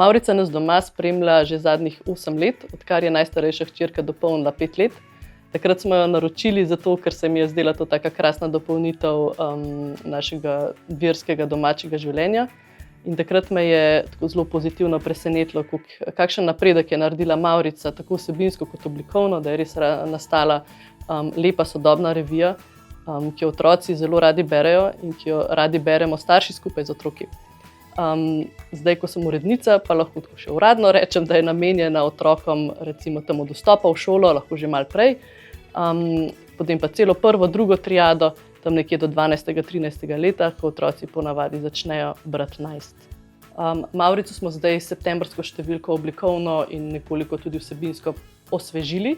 Mavrica nas doma spremlja že zadnjih 8 let, odkar je najstarejša hčerka dopolnila 5 let. Takrat smo jo naročili zato, ker se mi je zdela to taka krasna dopolnitev našega verskega domačega življenja. In takrat me je tako zelo pozitivno presenetilo, kakšen napredek je naredila Mavrica, tako vsebinsko kot oblikovno, da je res nastala lepa sodobna revija, ki jo otroci zelo radi berejo in ki jo radi beremo starši skupaj z otroki. Zdaj, ko sem urednica, pa lahko tako še uradno rečem, da je namenjena otrokom recimo tam od vstopa v šolo, lahko že malo prej, potem pa celo prvo, drugo triado, tam nekje do 12. 13. leta, ko otroci ponavadi začnejo brati najst. Mavrico smo zdaj septembrsko številko oblikovno in nekoliko tudi vsebinsko osvežili.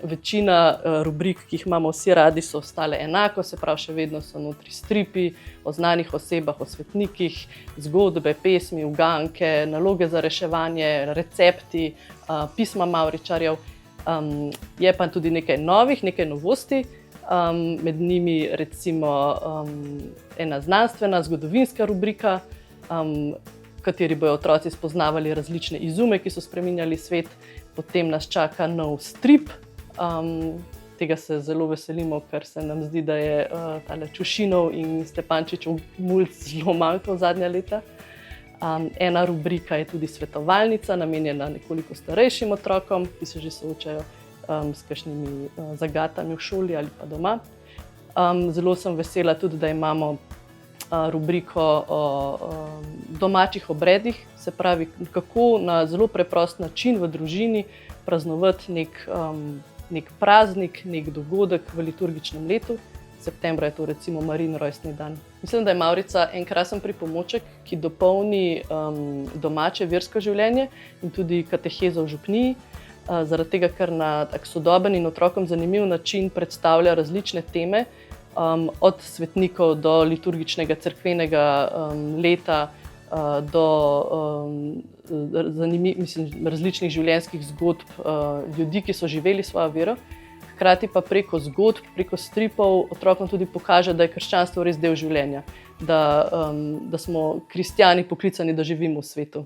Večina rubrik, ki jih imamo vsi radi, so ostale enako, se pravi, še vedno so notri stripi o znanih osebah, o svetnikih, zgodbe, pesmi, uganke, naloge za reševanje, recepti, pisma Mavričarjev. Je pa tudi nekaj novih, nekaj novosti, med njimi recimo ena znanstvena, zgodovinska rubrika, v kateri bojo otroci spoznavali različne izume, ki so spreminjali svet. Potem nas čaka nov strip, tega se zelo veselimo, ker se nam zdi, da je tale Čušinov in Stepančičev mulc zelo manjkal zadnja leta. Ena rubrika je tudi svetovalnica, namenjena nekoliko starejšim otrokom, ki se že soočajo s kakšnimi zagatami v šoli ali pa doma. Zelo sem vesela tudi, da imamo rubriko o domačih obredih, se pravi, kako na zelo preprost način v družini praznovati nek praznik, nek dogodek v liturgičnem letu. Septembra je to recimo Marin rojstni dan. Mislim, da je Mavrica en krasen pripomoček, ki dopolni domače versko življenje in tudi katehezo v župniji, zaradi tega, ker na tak sodoben in otrokom zanimiv način predstavlja različne teme, od svetnikov do liturgičnega cerkvenega leta, do različnih življenjskih zgodb ljudi, ki so živeli svojo vero. Hkrati pa preko zgodb, preko stripov otrokom tudi pokaže, da je krščanstvo res del življenja, da smo kristjani poklicani, da živimo v svetu.